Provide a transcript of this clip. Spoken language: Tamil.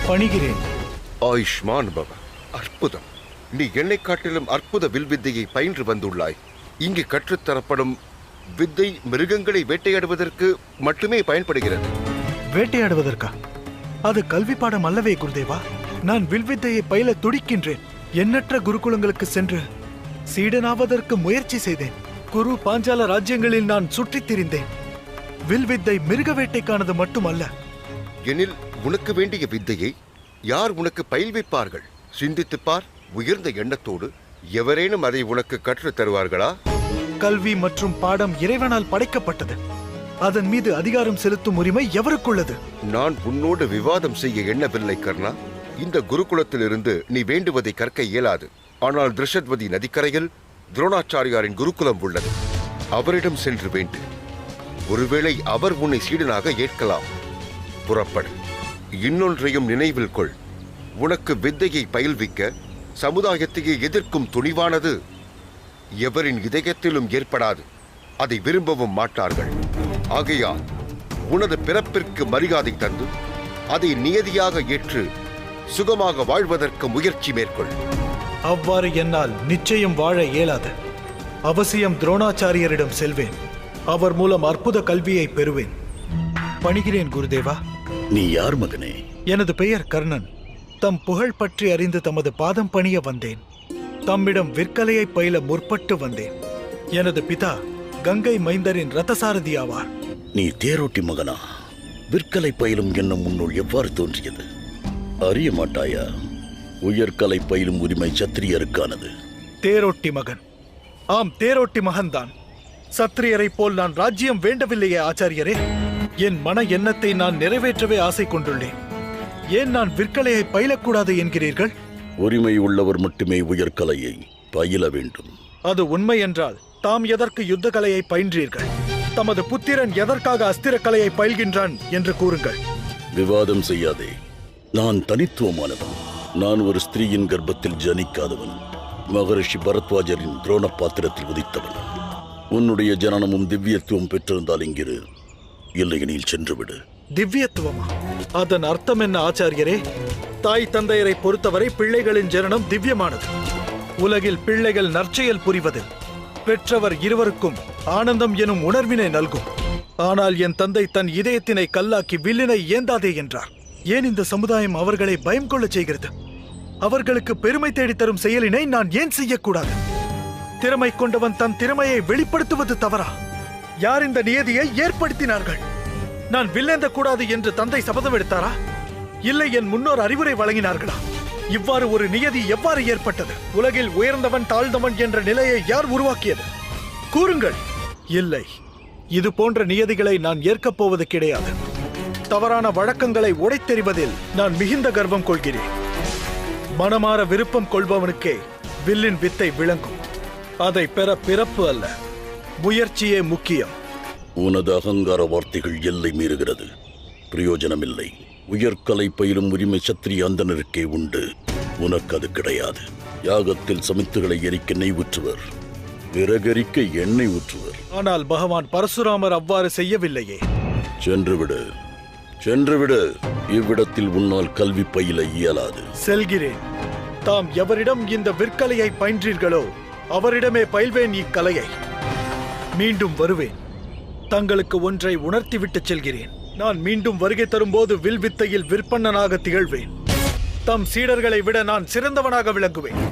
பணிகிறேன். ஆயுஷ்மான் பவ. அற்புதம். நீ என்னை காட்டிலும் அற்புத வில்வித்தையை பயின்று வந்துள்ளாய். இங்கு கற்றுத்தரப்படும் வித்தை மிருகங்களை வேட்டையாடுவதற்கு மட்டுமே பயன்படுகிறது. வேட்டையாடுவதற்கா? அது கல்வி பாடம் அல்லவே குருதேவா. நான் வில்வித்தையை பயில துடிக்கின்றேன். எண்ணற்ற குருகுலங்களுக்கு சென்று சீடனாவதற்கு முயற்சி செய்தேன். குரு பாஞ்சால ராஜ்யங்களில் நான் சுற்றித் திரிந்தேன். வில்வித்தை மிருக வேட்டைக்கானது மட்டுமல்ல. எனில் உனக்கு வேண்டிய வித்தையை யார் உனக்கு பயில்விப்பார்கள்? சிந்தித்துப் பார். உயர்ந்த எண்ணத்தோடு எவரேனும் அதை உனக்கு கற்றுத் தருவார்களா? கல்வி மற்றும் பாடம் இறைவனால் படைக்கப்பட்டது. அதன் மீது அதிகாரம் செலுத்தும் உரிமை எவருக்குள்ளது? நான் உன்னோடு விவாதம் செய்ய எண்ணவில்லை கர்ணா. இந்த குருகுலத்திலிருந்து நீ வேண்டுவதை கற்க இயலாது. ஆனால் திருஷத்வதி நதிக்கரையில் துரோணாச்சாரியாரின் குருகுலம் உள்ளது. அவரிடம் சென்று வேண்டு. ஒருவேளை அவர் உன்னை சீடனாக ஏற்கலாம். புறப்படு. இன்னொன்றையும் நினைவில் கொள். உனக்கு வித்தையை பயில்விக்க சமுதாயத்தையே எதிர்க்கும் துணிவானது எவரின் இதயத்திலும் ஏற்படாது. அதை விரும்பவும் மாட்டார்கள். ஆகையால் உனது பிறப்பிற்கு மரியாதை தந்து அதை நியதியாக ஏற்று சுகமாக வாழ்வதற்கு முயற்சி மேற்கொள். அவ்வாறு என்னால் நிச்சயம் வாழ இயலாது. அவசியம் துரோணாச்சாரியரிடம் செல்வேன். அவர் மூலம் அற்புத கல்வியை பெறுவேன். பணிகிறேன் குருதேவா. நீ யார் மகனே? எனது பெயர் கர்ணன். தம் புகழ் பற்றி அறிந்து தமது பாதம் பணிய வந்தேன். தம்மிடம் விற்கலையை பயில முற்பட்டு வந்தேன். எனது பிதா கங்கை மைந்தரின் ரதசாரதி ஆவார். நீ தேரோட்டி மகனா? விற்கலை பயிலும் எண்ணம் முன்னுள் எவ்வாறு தோன்றியது? அறிய மாட்டாயா? உயர்கலை பயிலும் உரிமை சத்திரியருக்கானது. தேரோட்டி மகன். ஆம், தேரோட்டி மகன்தான். சத்திரியரை போல் நான் ராஜ்யம் வேண்டவில்லையே ஆச்சாரியரே. என் மன எண்ணத்தை நான் நிறைவேற்றவே ஆசை கொண்டுள்ளேன். ஏன் நான் விற்கலையை பயிலக்கூடாது என்கிறீர்கள்? உரிமை உள்ளவர் மட்டுமே உயர்கலையை பயில வேண்டும். அது உண்மை என்றால் தாம் எதற்கு யுத்த கலையை பயின்றீர்கள்? தமது புத்திரன் எதற்காக அஸ்திர கலையை பயில்கின்றான் என்று கூறுங்கள். விவாதம் செய்யாதே. நான் தனித்துவமானவன். நான் ஒரு ஸ்திரீயின் கர்ப்பத்தில் ஜனிக்காதவன். மகரிஷி பரத்வாஜரின் துரோண பாத்திரத்தில் உதித்தவன். உன்னுடைய ஜனனமும் திவ்யத்துவம் பெற்றிருந்தால் இங்கிரு. இல்லையெனில் சென்றுவிடு. திவ்யத்துவமா? அதன் அர்த்தம் என்ன ஆச்சாரியரே? தாய் தந்தையரை பொறுத்தவரை பிள்ளைகளின் ஜனனம் திவ்யமானது. உலகில் பிள்ளைகள் நற்செயல் புரிவதில் பெற்றவர் இருவருக்கும் ஆனந்தம் எனும் உணர்வினை நல்கும். ஆனால் என் தந்தை தன் இதயத்தினை கல்லாக்கி வில்லினை ஏந்தாதே என்றார். ஏன் இந்த சமுதாயம் அவர்களை பயம் கொள்ளச் செய்கிறது? அவர்களுக்கு பெருமை தேடித்தரும் செயலினை நான் ஏன் செய்யக்கூடாது? திறமை கொண்டவன் தன் திறமையை வெளிப்படுத்துவது தவறா? யார் இந்த நியதியை ஏற்படுத்தினார்கள்? நான் வில்லேந்த கூடாது என்று தந்தை சபதம் எடுத்தாரா? இல்லை என் முன்னோர் அறிவுரை வழங்கினார்களா? இவ்வாறு ஒரு நியதி எவ்வாறு ஏற்பட்டது? உலகில் உயர்ந்தவன் தாழ்ந்தவன் என்ற நிலையை யார் உருவாக்கியது? கூறுங்கள். இல்லை, இது போன்ற நியதிகளை நான் ஏற்கப் போவது கிடையாது. தவறான வழக்கங்களை உடைத்தெறிவதில் நான் மிகுந்த கர்வம் கொள்கிறேன். மனமாற விருப்பம் கொள்பவனுக்கே வில்லின் வித்தை விளங்கும். அதை பெற பிறப்பு அல்ல, முயற்சியே முக்கியம். உனது அகங்கார வார்த்தைகள் எல்லை மீறுகிறது. பிரயோஜனமில்லை. உயர்கலை பயிலும் உரிமை சத்திரிய அந்தனருக்கே உண்டு. உனக்கு அது கிடையாது. யாகத்தில் சமித்துகளை எரிக்க நெய் ஊற்றுவர், விறகரிக்க எண்ணெய் ஊற்றுவர். ஆனால் பகவான் பரசுராமர் அவ்வாறு செய்யவில்லையே. சென்றுவிடு, சென்றுவிடு. இவ்விடத்தில் உன்னால் கல்வி பயில இயலாது. செல்கிறேன். தாம் எவரிடம் இந்த விற்கலையை பயின்றீர்களோ அவரிடமே பயில்வேன் இக்கலையை. மீண்டும் வருவேன். தங்களுக்கு ஒன்றை உணர்த்திவிட்டு செல்கிறேன். நான் மீண்டும் வருகை தரும்போது வில்வித்தையில் விற்பன்னனாக திகழ்வேன். தம் சீடர்களை விட நான் சிறந்தவனாக விளங்குவேன்.